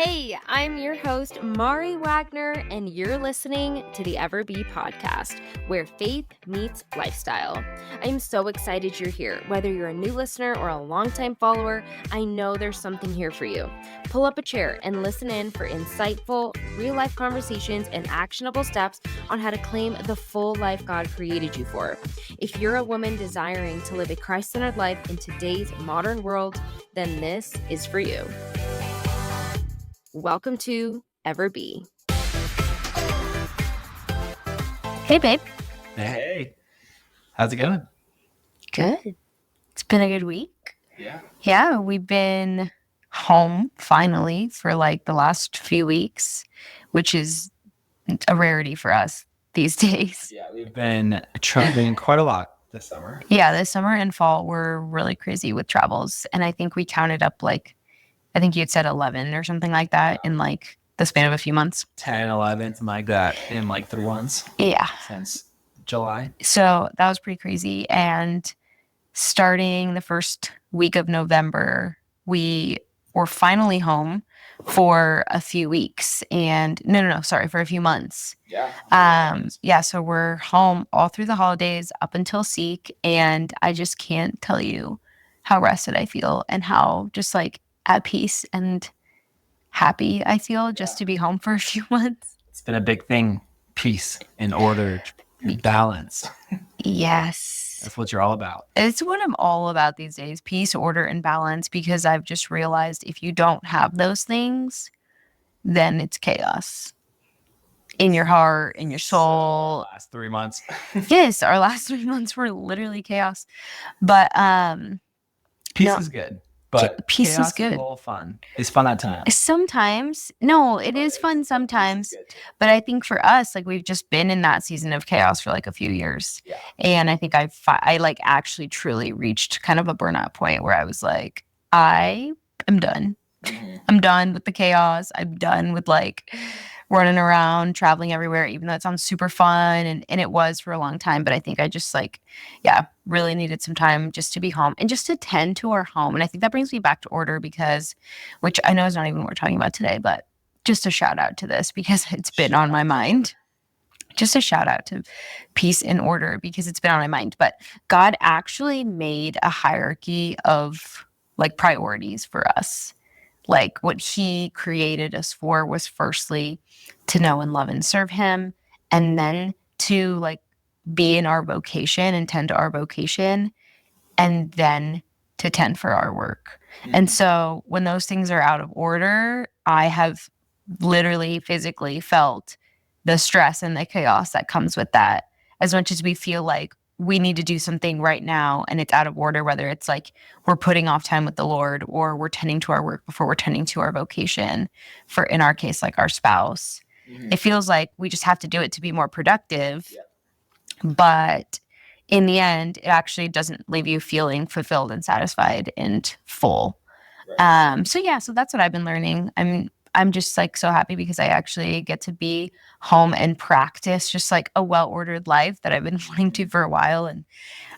Hey, I'm your host, Mari Wagner, and you're listening to the Ever Be podcast, where faith meets lifestyle. I'm so excited you're here. Whether you're a new listener or a longtime follower, I know there's something here for you. Pull up a chair and listen in for insightful, real-life conversations and actionable steps on how to claim the full life God created you for. If you're a woman desiring to live a Christ-centered life in today's modern world, then this is for you. Welcome to Ever Be. Hey, babe. Hey. How's it going? Good. It's been a good week. Yeah. Yeah, we've been home finally for like the last few weeks, which is a rarity for us these days. Yeah, we've been traveling quite a lot this summer. Yeah, this summer and fall were really crazy with travels. And I think we counted up I think you had said 11 or something like that in like the span of a few months. 10, 11, something like that in like 3 months. Yeah. Since July. So that was pretty crazy. And starting the first week of November, we were finally home for a few weeks. And for a few months. Yeah. So we're home all through the holidays up until Seek. And I just can't tell you how rested I feel and how just like at peace and happy I feel just to be home for a few months. It's been a big thing. Peace and order, balance. Yes. That's what you're all about. It's what I'm all about these days, peace, order, and balance, because I've just realized if you don't have those things, then it's chaos in your heart, in your soul. Last 3 months. Yes, our last 3 months were literally chaos. But Peace is good. But peace is good. Is a little fun. It's fun at times. Sometimes. No, it is fun sometimes. But I think for us, like we've just been in that season of chaos for like a few years. Yeah. And I think I like actually truly reached kind of a burnout point where I was like, I am done. Mm-hmm. I'm done with the chaos. I'm done with like running around, traveling everywhere, even though it sounds super fun. And it was for a long time. But I think I just really needed some time just to be home and just to tend to our home. And I think that brings me back to order which I know is not even what we're talking about today, but just a shout out to this because it's been on my mind. Just a shout out to peace and order because it's been on my mind. But God actually made a hierarchy of like priorities for us. Like what he created us for was firstly to know and love and serve him, and then to like be in our vocation and tend to our vocation, and then to tend for our work. Mm-hmm. And so when those things are out of order, I have literally physically felt the stress and the chaos that comes with that. As much as we feel like we need to do something right now and it's out of order, whether it's like we're putting off time with the Lord or we're tending to our work before we're tending to our vocation, for in our case, like our spouse. Mm-hmm. It feels like we just have to do it to be more productive. Yeah. But in the end, it actually doesn't leave you feeling fulfilled and satisfied and full. Right. So that's what I've been learning. I'm just like so happy because I actually get to be home and practice just like a well-ordered life that I've been wanting to for a while. And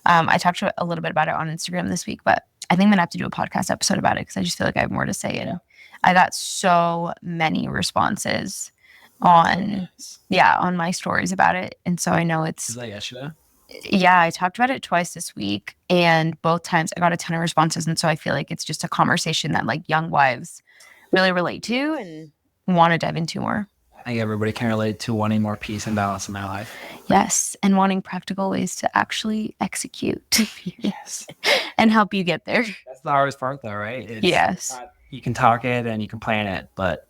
I talked a little bit about it on Instagram this week, but I think I'm gonna have to do a podcast episode about it because I just feel like I have more to say. And I got so many responses on my stories about it. And so I know it's... Is that yesterday? Yeah, I talked about it twice this week, and both times I got a ton of responses. And so I feel like it's just a conversation that like young wives really relate to and want to dive into more. I think everybody can relate to wanting more peace and balance in my life. Yes, and wanting practical ways to actually execute. Yes. And help you get there. That's the hardest part though, right? Yes. You can talk it and you can plan it, but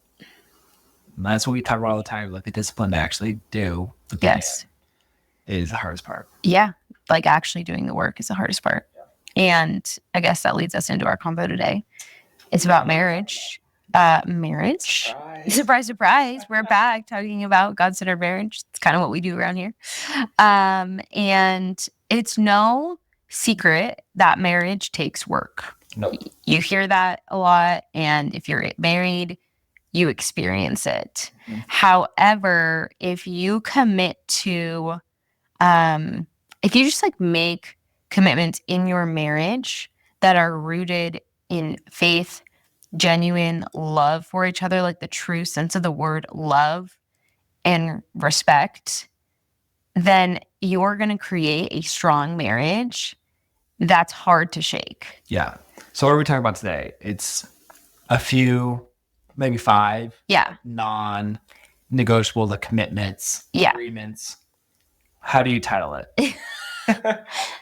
that's what we talk about all the time. Like the discipline to actually do the plan is the hardest part. Yeah, like actually doing the work is the hardest part. Yeah. And I guess that leads us into our convo today. It's about marriage. Marriage. Surprise, surprise. We're back talking about God-centered marriage. It's kind of what we do around here. And it's no secret that marriage takes work. Nope. You hear that a lot. And if you're married, you experience it. Mm-hmm. However, if you commit to, if you just like make commitments in your marriage that are rooted in faith, genuine love for each other, like the true sense of the word love and respect, then you're going to create a strong marriage that's hard to shake. Yeah. So what are we talking about today? It's a few, maybe 5 non-negotiable commitments, agreements. How do you title it?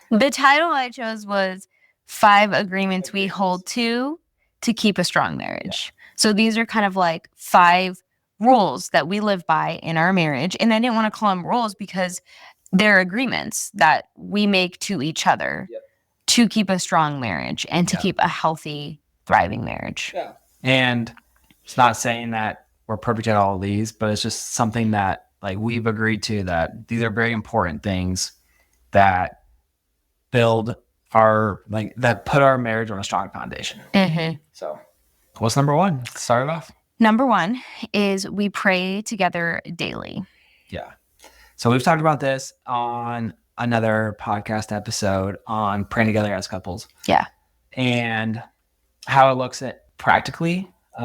The title I chose was 5 agreements we hold to keep a strong marriage. So these are kind of like 5 rules that we live by in our marriage. And I didn't want to call them rules because they're agreements that we make to each other to keep a strong marriage and to keep a healthy, thriving marriage. Yeah. And it's not saying that we're perfect at all of these, but it's just something that like we've agreed to, that these are very important things that build our, like, that put our marriage on a strong foundation. Mm-hmm. So what's number 1? Start it off. Number 1 is we pray together daily. Yeah. So we've talked about this on another podcast episode on praying together as couples. Yeah. And how it looks at practically. Do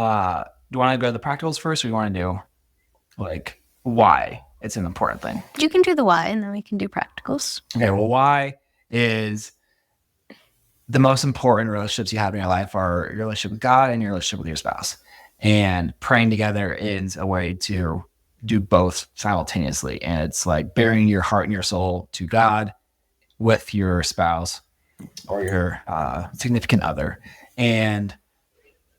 you want to go to the practicals first, or do you want to do like why it's an important thing? You can do the why and then we can do practicals. Okay. Well, why is the most important relationships you have in your life are your relationship with God and your relationship with your spouse. And praying together is a way to do both simultaneously. And it's like bearing your heart and your soul to God with your spouse or your significant other. And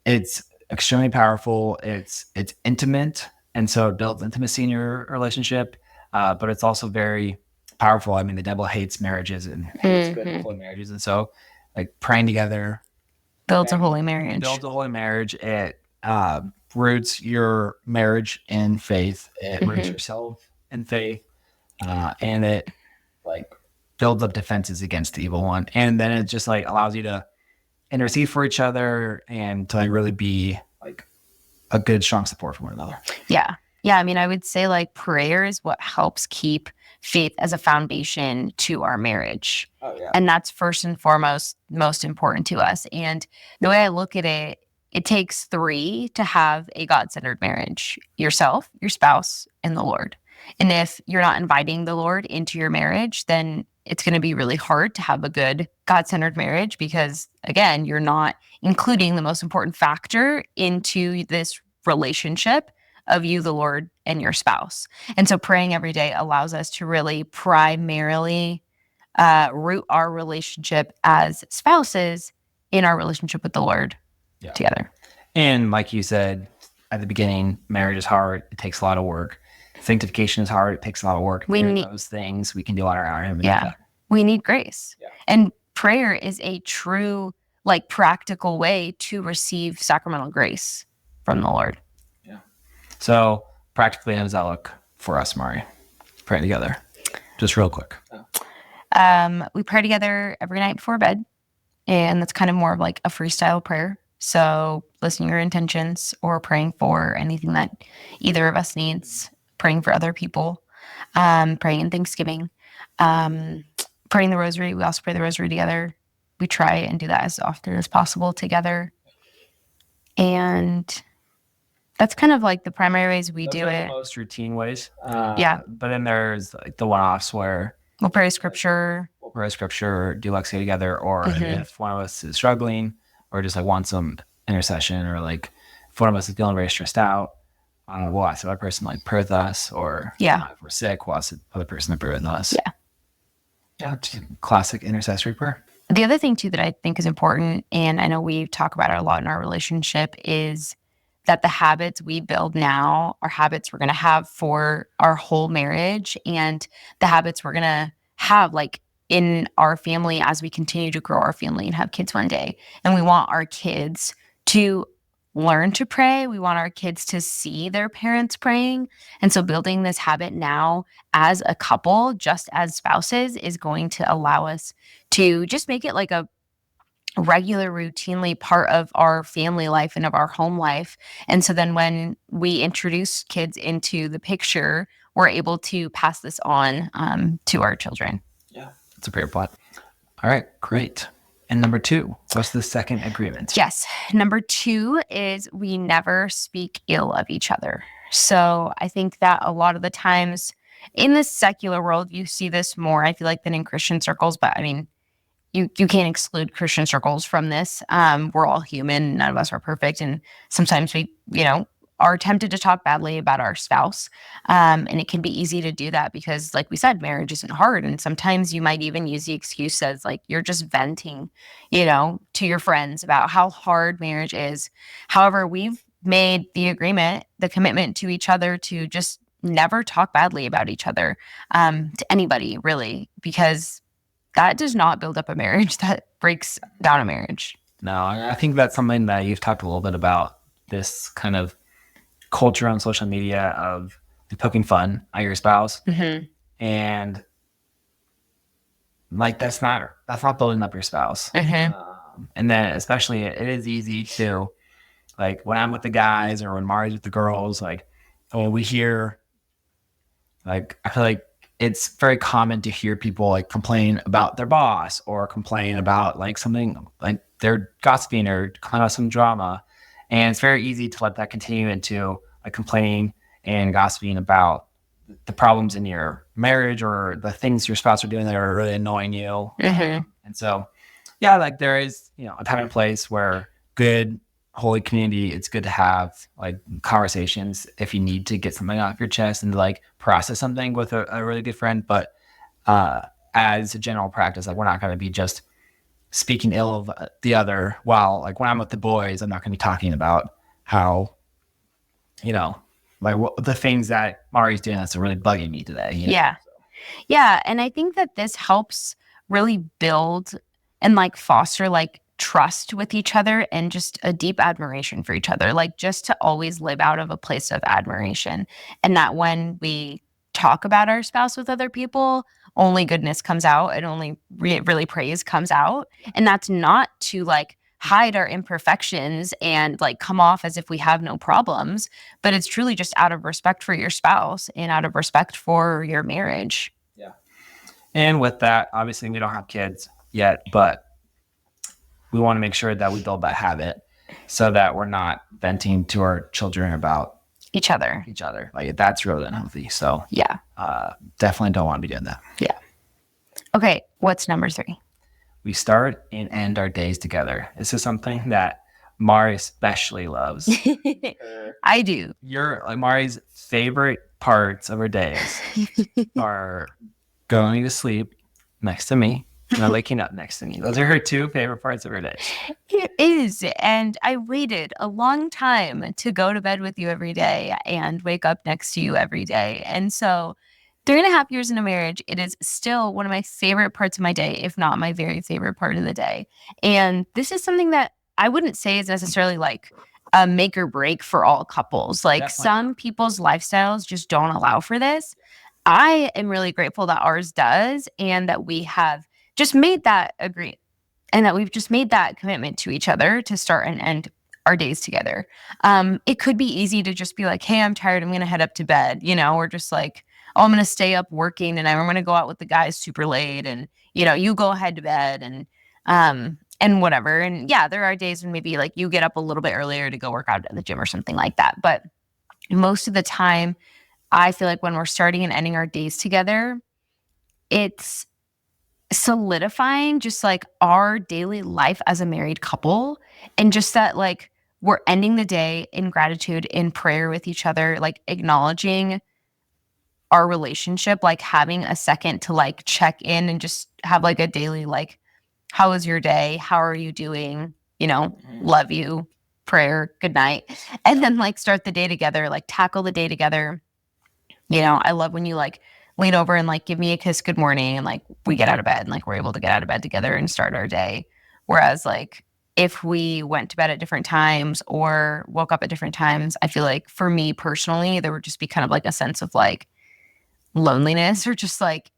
it's extremely powerful. It's intimate. And so it builds intimacy in your relationship. But it's also very powerful. I mean, the devil hates marriages and hates good, holy marriages. And so like praying together builds a holy marriage. It roots your marriage in faith. It roots yourself in faith. And it like builds up defenses against the evil one. And then it just like allows you to intercede for each other and to like really be like a good, strong support for one another. Yeah. Yeah. I mean, I would say like prayer is what helps keep faith as a foundation to our marriage. Oh, yeah. And that's first and foremost, most important to us. And the way I look at it, it takes 3 to have a God-centered marriage: yourself, your spouse, and the Lord. And if you're not inviting the Lord into your marriage, then it's going to be really hard to have a good God-centered marriage because, again, you're not including the most important factor into this relationship of you, the Lord, and your spouse. And so praying every day allows us to really primarily root our relationship as spouses in our relationship with the Lord together. And like you said at the beginning, marriage is hard. It takes a lot of work. Sanctification is hard. It takes a lot of work. We need those things we can do on our own. Yeah. We need grace. Yeah. And prayer is a true, like, practical way to receive sacramental grace from the Lord. Yeah. So practically, how does that look for us, Mari? Praying together. Just real quick. We pray together every night before bed. And that's kind of more of like a freestyle prayer. So listening to your intentions or praying for anything that either of us needs, praying for other people, praying in Thanksgiving, praying the rosary. We also pray the rosary together. We try and do that as often as possible together. And that's kind of like the primary ways we do it. The most routine ways. But then there's like the one-offs where we'll pray scripture. Do Lexia together, or if one of us is struggling or just like wants some intercession, or like if one of us is feeling very stressed out, we'll ask the other person to like pray with us, or if we're sick, we'll ask the other person to pray with us. Classic intercessory prayer. The other thing too that I think is important, and I know we talk about it a lot in our relationship, is that the habits we build now are habits we're going to have for our whole marriage, and the habits we're going to have like in our family as we continue to grow our family and have kids one day. And we want our kids to learn to pray. We want our kids to see their parents praying. And so building this habit now as a couple, just as spouses, is going to allow us to just make it like a regular, routinely part of our family life and of our home life. And so then when we introduce kids into the picture, we're able to pass this on to our children. Yeah, that's a great plot. All right, great. And number 2, what's the second agreement? Yes. Number 2 is we never speak ill of each other. So I think that a lot of the times in the secular world, you see this more, I feel like, than in Christian circles. But I mean, you can't exclude Christian circles from this. We're all human. None of us are perfect. And sometimes we, are tempted to talk badly about our spouse. And it can be easy to do that because, like we said, marriage isn't hard. And sometimes you might even use the excuse as like you're just venting, to your friends about how hard marriage is. However, we've made the agreement, the commitment to each other to just never talk badly about each other to anybody, really, because that does not build up a marriage. That breaks down a marriage. No, I think that's something that you've talked a little bit about, this kind of culture on social media of poking fun at your spouse. Mm-hmm. And like, that's not building up your spouse. Mm-hmm. And then especially it is easy to, like, when I'm with the guys or when Mari's with the girls, like, when we hear, like, I feel like it's very common to hear people like complain about their boss or complain about like something, like they're gossiping or complain about some drama. And it's very easy to let that continue into like complaining and gossiping about the problems in your marriage or the things your spouse are doing that are really annoying you. Mm-hmm. And so, yeah, like there is, a time and place where good, holy community, it's good to have like conversations if you need to get something off your chest and like process something with a really good friend. But as a general practice, like we're not going to be just speaking ill of the other. While like when I'm with the boys, I'm not going to be talking about how, like what the things that Mari's doing that's really bugging me today. Yeah. Yeah. And I think that this helps really build and like foster like trust with each other and just a deep admiration for each other. Like just to always live out of a place of admiration. And that when we talk about our spouse with other people, only goodness comes out and only really praise comes out. And that's not to like hide our imperfections and like come off as if we have no problems, but it's truly just out of respect for your spouse and out of respect for your marriage. Yeah. And with that, obviously we don't have kids yet, but we want to make sure that we build that habit so that we're not venting to our children about each other. Like that's really unhealthy. So Yeah. Definitely don't want to be doing that. Yeah. Okay. What's number 3? We start and end our days together. This is something that Mari especially loves. I do. Your like Mari's favorite parts of her days are going to sleep next to me and waking up next to me. Those are her 2 favorite parts of her day. It is. And I waited a long time to go to bed with you every day and wake up next to you every day. And so 3.5 years into marriage, it is still one of my favorite parts of my day, if not my very favorite part of the day. And this is something that I wouldn't say is necessarily like a make or break for all couples. Like Definitely. Some people's lifestyles just don't allow for this. I am really grateful that ours does and that we have just made that agree and that we've just made that commitment to each other to start and end our days together. It could be easy to just be like, hey, I'm tired. I'm going to head up to bed, or just like, oh, I'm going to stay up working and I'm going to go out with the guys super late and, you go ahead to bed and whatever. And yeah, there are days when maybe like you get up a little bit earlier to go work out at the gym or something like that. But most of the time, I feel like when we're starting and ending our days together, it's solidifying just like our daily life as a married couple and just that like we're ending the day in gratitude, in prayer with each other, like acknowledging our relationship, like having a second to like check in and just have like a daily like, how was your day? How are you doing? Love you, prayer, good night. And then like start the day together, like tackle the day together. I love when you like lean over and like give me a kiss, good morning, and like we get out of bed and like we're able to get out of bed together and start our day. Whereas like if we went to bed at different times or woke up at different times, I feel like for me personally, there would just be kind of like a sense of like loneliness or just like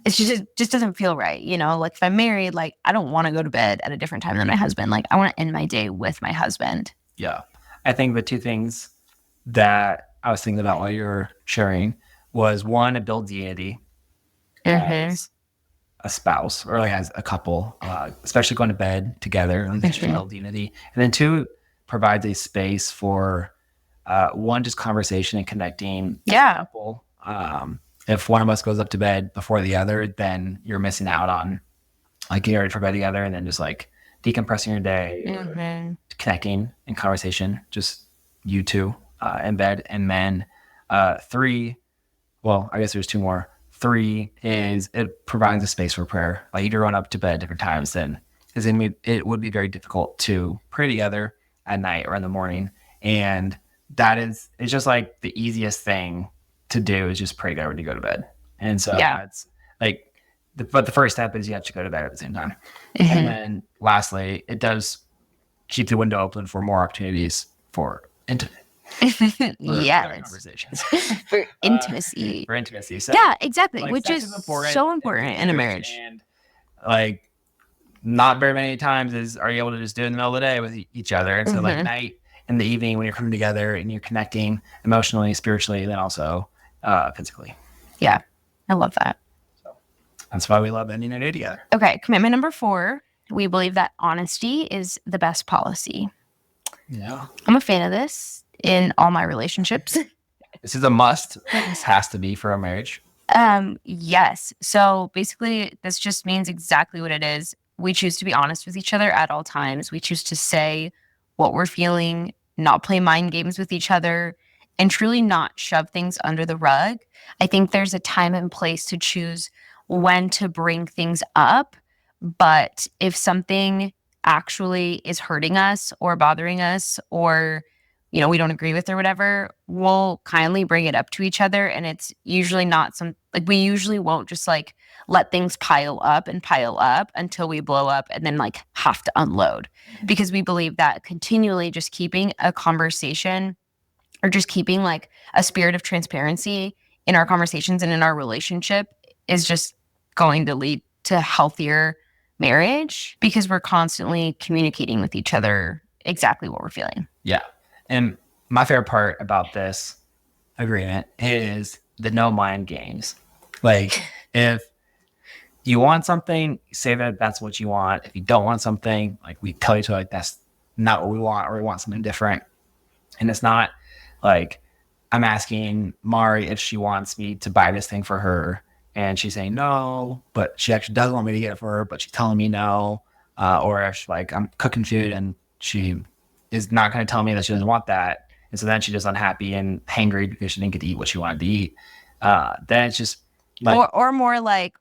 it just doesn't feel right. Like if I'm married, like I don't want to go to bed at a different time than my husband. Like I want to end my day with my husband. Yeah. I think the 2 things that I was thinking about while you were sharing was, one, it builds unity. Mm-hmm. a spouse or like as a couple, especially going to bed together, and there's real unity. And then two, provides a space for one, just conversation and connecting as a Yeah. couple. If one of us goes up to bed before the other, then you're missing out on like getting ready for bed together and then just like decompressing your day, or connecting in conversation, just you two in bed. And then three, well, I guess there's two more. Three is it provides a space for prayer. Like if you're going up to bed at different times, then it would be very difficult to pray together at night or in the morning. And it's just like the easiest thing to do is just pray together when you go to bed. And so that's like, but the first step is you have to go to bed at the same time. And then lastly, it does keep the window open for more opportunities for intimate conversations. For intimacy. For intimacy. So, yeah, exactly. like, which is so important in a marriage. And like, not very many times are you able to just do it in the middle of the day with each other. And so like night in the evening when you're coming together and you're connecting emotionally, spiritually, and then also physically. Yeah, I love that. So that's why we love ending a day together. Okay, commitment number 4. We believe that honesty is the best policy. Yeah. I'm a fan of this in all my relationships. This is a must. This has to be for a marriage. Yes. So basically, this just means exactly what it is. We choose to be honest with each other at all times. We choose to say what we're feeling, not play mind games with each other, and truly not shove things under the rug. I think there's a time and place to choose when to bring things up. But if something actually is hurting us or bothering us or we don't agree with or whatever, we'll kindly bring it up to each other. And it's usually not we usually won't just like let things pile up until we blow up and then like have to unload, because we believe that continually just keeping a conversation or just keeping like a spirit of transparency in our conversations and in our relationship is just going to lead to healthier marriage, because we're constantly communicating with each other exactly what we're feeling. Yeah. And my favorite part about this agreement is the no mind games. Like if you want something, say that that's what you want. If you don't want something, like we tell each other like that's not what we want, or we want something different. And it's not like I'm asking Mari if she wants me to buy this thing for her and she's saying no, but she actually does want me to get it for her, but she's telling me no. Or if like I'm cooking food and she is not going to tell me that she doesn't want that. And so then she's just unhappy and hangry because she didn't get to eat what she wanted to eat. Then it's just like, or more like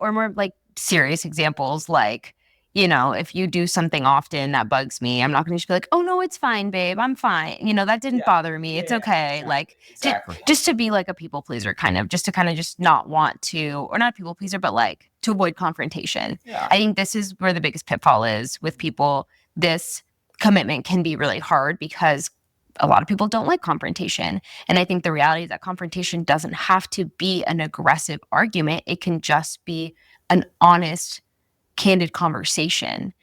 serious examples. Like, if you do something often that bugs me, I'm not going to just be like, oh no, it's fine, babe. I'm fine. That didn't bother me. It's okay. Exactly. Just to be like a people pleaser, just to not want to, or not a people pleaser, but like to avoid confrontation. Yeah. I think this is where the biggest pitfall is with people. This commitment can be really hard because a lot of people don't like confrontation. And I think the reality is that confrontation doesn't have to be an aggressive argument. It can just be an honest, candid conversation.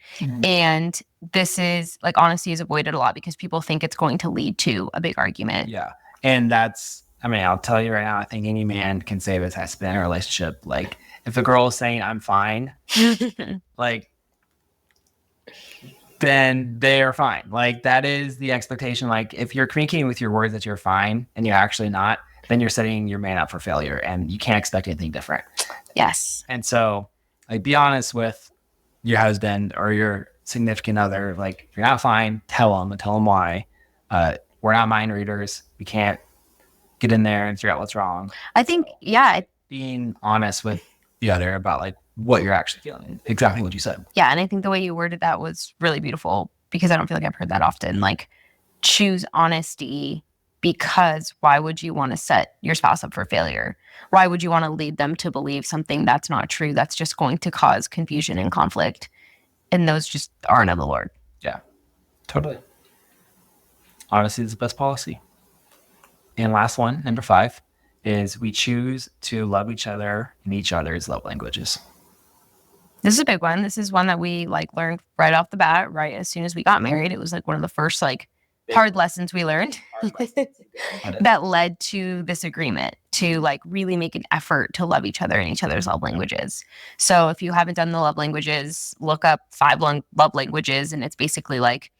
And this is like, honesty is avoided a lot because people think it's going to lead to a big argument. Yeah. And I'll tell you right now, I think any man can say this has been in a relationship. Like if a girl is saying I'm fine, like then they are fine. Like that is the expectation. Like if you're communicating with your words that you're fine and you're actually not, then you're setting your man up for failure and you can't expect anything different. Yes. And so like be honest with your husband or your significant other. Like if you're not fine, tell them why. We're not mind readers. We can't get in there and figure out what's wrong. I think, being honest with the other about like what you're actually feeling, exactly what you said. Yeah, and I think the way you worded that was really beautiful, because I don't feel like I've heard that often. Like, choose honesty, because why would you want to set your spouse up for failure? Why would you want to lead them to believe something that's not true, that's just going to cause confusion and conflict? And those just aren't of the Lord. Yeah, totally. Honesty is the best policy. And last one, number 5, is we choose to love each other in each other's love languages. This is a big one. This is one that we like learned right off the bat, right as soon as we got married. It was like one of the first like hard lessons we learned But that led to this agreement to like really make an effort to love each other in each other's love languages. So if you haven't done the love languages, look up love languages, and it's basically like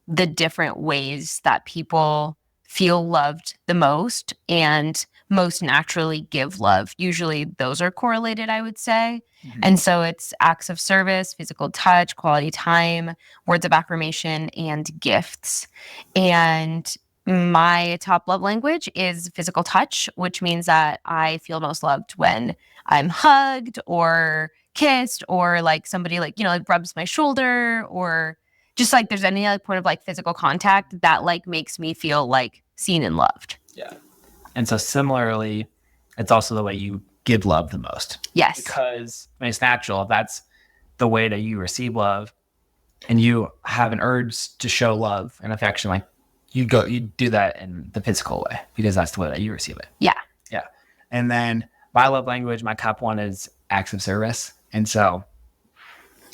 the different ways that people feel loved the most and most naturally give love. Usually those are correlated, I would say. And so it's acts of service, physical touch, quality time, words of affirmation, and gifts. And my top love language is physical touch, which means that I feel most loved when I'm hugged or kissed or like somebody like, like rubs my shoulder or just like there's any like point of like physical contact that like makes me feel like seen and loved. Yeah. And so similarly, it's also the way you give love the most. Yes. Because it's natural. If that's the way that you receive love and you have an urge to show love and affection, like you do that in the physical way because that's the way that you receive it. Yeah. Yeah. And then my love language, my top one is acts of service. And so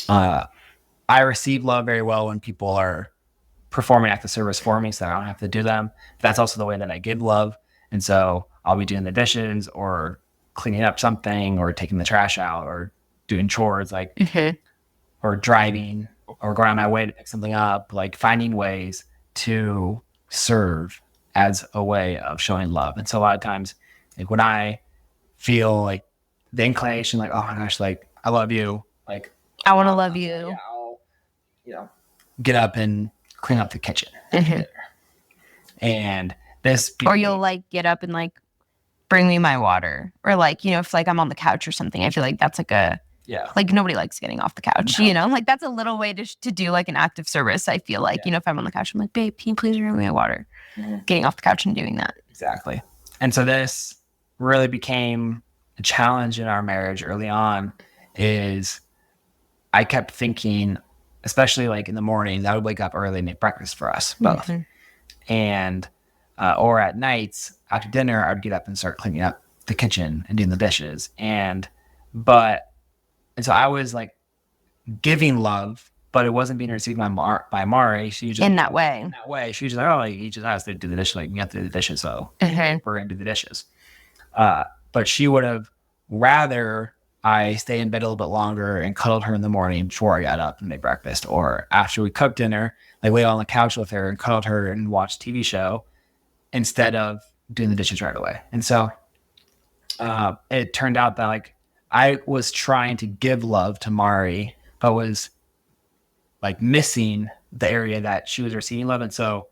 I receive love very well when people are performing acts of service for me so I don't have to do them. That's also the way that I give love. And so I'll be doing the dishes or cleaning up something or taking the trash out or doing chores like or driving or going on my way to pick something up, like finding ways to serve as a way of showing love. And so a lot of times like when I feel like the inclination, like, oh my gosh, like I love you, like I want to love you. Yeah, I'll, get up and clean up the kitchen. And this or you'll like get up and like bring me my water or like, if like I'm on the couch or something, I feel like that's like like nobody likes getting off the couch, like that's a little way to do like an act of service. I feel like, if I'm on the couch, I'm like, babe, can you please bring me my water? Getting off the couch and doing that. Exactly. And so this really became a challenge in our marriage early on is I kept thinking, especially like in the mornings, I would wake up early and make breakfast for us both. And, or at nights after dinner, I would get up and start cleaning up the kitchen and doing the dishes. And so I was like giving love, but it wasn't being received by Mari. She just in that way. She was like, oh, like, he just has to do the dishes. Like, you have to do the dishes. So we're going to do the dishes. But she would have rather I stay in bed a little bit longer and cuddled her in the morning before I got up and made breakfast. Or after we cooked dinner, like lay on the couch with her and cuddled her and watched a TV show instead of doing the dishes right away. And so it turned out that like I was trying to give love to Mari, but was like missing the area that she was receiving love. And so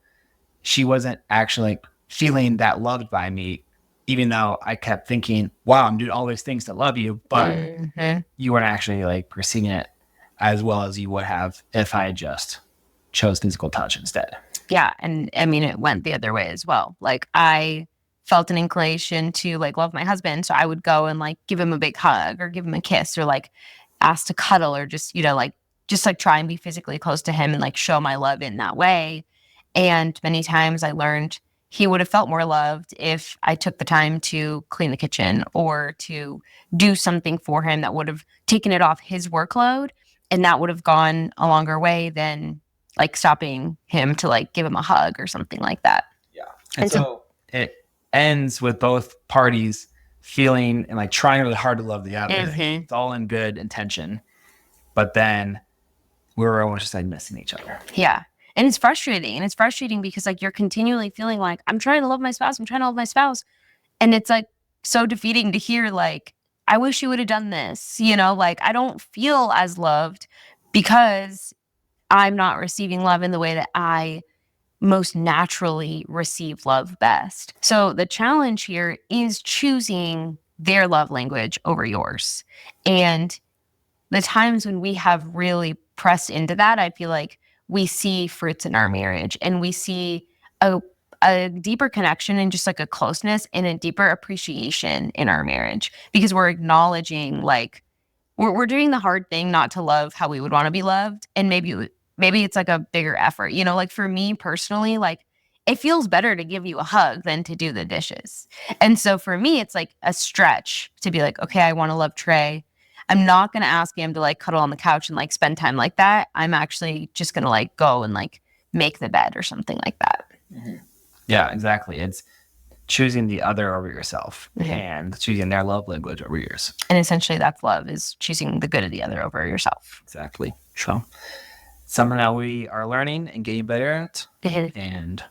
she wasn't actually feeling that loved by me, even though I kept thinking, wow, I'm doing all these things to love you, but you weren't actually like receiving it as well as you would have if I just chose physical touch instead. Yeah. And I mean, it went the other way as well. Like I felt an inclination to like love my husband. So I would go and like give him a big hug or give him a kiss or like ask to cuddle or just, just like try and be physically close to him and like show my love in that way. And many times I learned he would have felt more loved if I took the time to clean the kitchen or to do something for him that would have taken it off his workload. And that would have gone a longer way than like stopping him to like give him a hug or something like that. Yeah. And so it ends with both parties feeling and like trying really hard to love the other. It's all in good intention. But then we were almost just like missing each other. Yeah. And it's frustrating. And it's frustrating because like you're continually feeling like I'm trying to love my spouse. I'm trying to love my spouse. And it's like so defeating to hear like, I wish you would have done this, like I don't feel as loved because I'm not receiving love in the way that I most naturally receive love best. So the challenge here is choosing their love language over yours. And the times when we have really pressed into that, I feel like we see fruits in our marriage and we see a deeper connection and just like a closeness and a deeper appreciation in our marriage because we're acknowledging like we're doing the hard thing not to love how we would want to be loved. And maybe it's like a bigger effort, like for me personally, like it feels better to give you a hug than to do the dishes. And so for me, it's like a stretch to be like, okay, I want to love Trey. I'm not going to ask him to like cuddle on the couch and like spend time like that. I'm actually just going to like go and like make the bed or something like that. Yeah, exactly. It's choosing the other over yourself Mhm. and choosing their love language over yours. And essentially that's love, is choosing the good of the other over yourself. Exactly. So something that we are learning and getting better at. And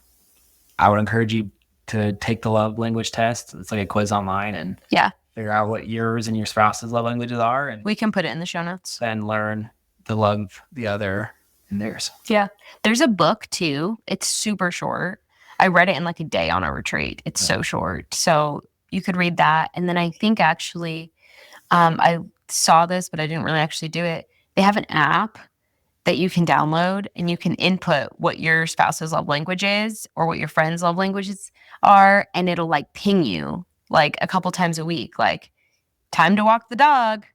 I would encourage you to take the love language test. It's like a quiz online, and Yeah, figure out what yours and your spouse's love languages are, and we can put it in the show notes. then learn to love the other in theirs. Yeah. There's a book too. It's super short. I read it in like a day on a retreat. It's so short. So you could read that. And then I think actually, I saw this, but I didn't really actually do it. They have an app that you can download, and you can input what your spouse's love language is or what your friend's love languages are. And it'll like ping you like a couple times a week, like time to walk the dog,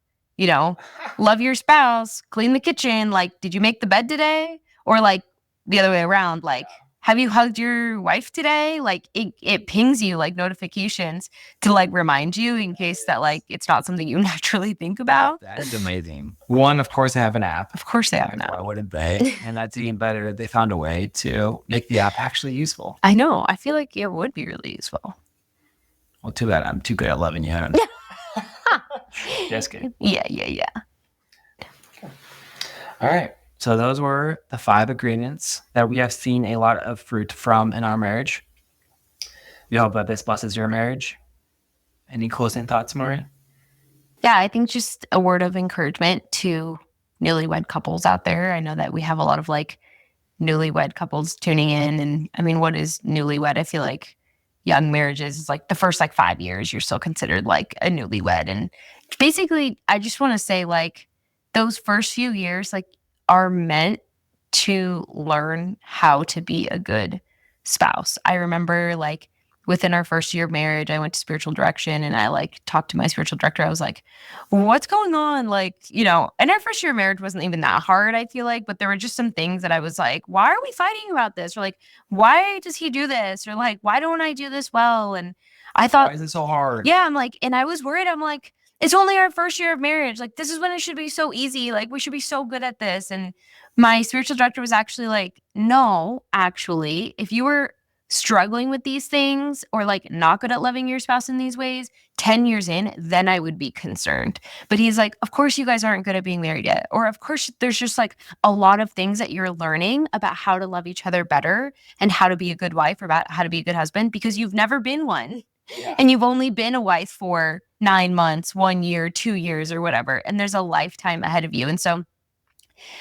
love your spouse, clean the kitchen. Like, did you make the bed today? Or like the other way around, like, have you hugged your wife today? Like it pings you like notifications to like remind you in case that like it's not something you naturally think about. That is amazing. One, of course, they have an app. Of course they have an app. Why wouldn't they? And that's even better. They found a way to make the app actually useful. I know. I feel like it would be really useful. Well, too bad I'm too good at loving you. Just kidding. Yeah. All right. So those were the 5 ingredients that we have seen a lot of fruit from in our marriage. We hope that this blesses your marriage. Any closing thoughts, Maria? Yeah, I think just a word of encouragement to newlywed couples out there. I know that we have a lot of like newlywed couples tuning in. And I mean, what is newlywed? I feel like young marriages is like the first like 5 years, you're still considered like a newlywed. And basically, I just want to say like those first few years like are meant to learn how to be a good spouse. I remember like within our first year of marriage, I went to spiritual direction, and I like talked to my spiritual director. I was like, what's going on? Like, and our first year of marriage wasn't even that hard, I feel like, but there were just some things that I was like, why are we fighting about this? Or like, why does he do this? Or like, why don't I do this well? And I thought, why is it so hard? Yeah, I'm like, and I was worried. I'm like, it's only our first year of marriage. Like, this is when it should be so easy. Like, we should be so good at this. And my spiritual director was actually like, no, actually, if you were struggling with these things or like not good at loving your spouse in these ways 10 years in, then I would be concerned. But he's like, of course you guys aren't good at being married yet. Or of course there's just like a lot of things that you're learning about how to love each other better and how to be a good wife or about how to be a good husband because you've never been one. Yeah. And you've only been a wife for 9 months, 1 year, 2 years or whatever. And there's a lifetime ahead of you. And so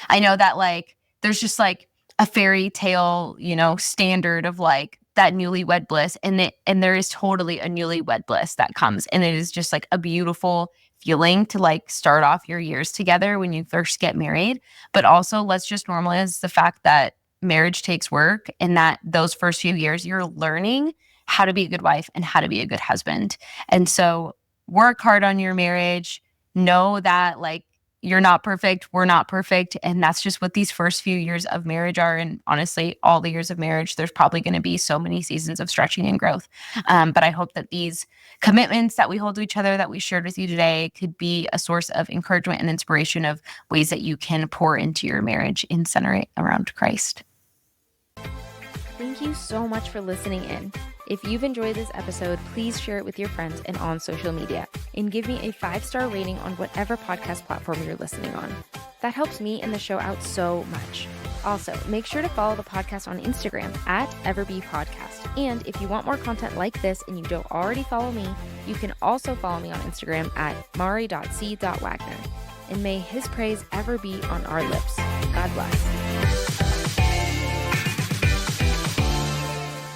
I know that like there's just like a fairy tale, standard of like that newlywed bliss. And there is totally a newlywed bliss that comes. And it is just like a beautiful feeling to like start off your years together when you first get married. But also let's just normalize the fact that marriage takes work and that those first few years you're learning how to be a good wife and how to be a good husband. And so work hard on your marriage. Know that like you're not perfect. We're not perfect. And that's just what these first few years of marriage are. And honestly, all the years of marriage, there's probably going to be so many seasons of stretching and growth. But I hope that these commitments that we hold to each other that we shared with you today could be a source of encouragement and inspiration of ways that you can pour into your marriage and center it around Christ. Thank you so much for listening in. If you've enjoyed this episode, please share it with your friends and on social media, and give me a 5-star rating on whatever podcast platform you're listening on. That helps me and the show out so much. Also, make sure to follow the podcast on Instagram at EverBePodcast. And if you want more content like this and you don't already follow me, you can also follow me on Instagram at mari.c.wagner. And may his praise ever be on our lips. God bless.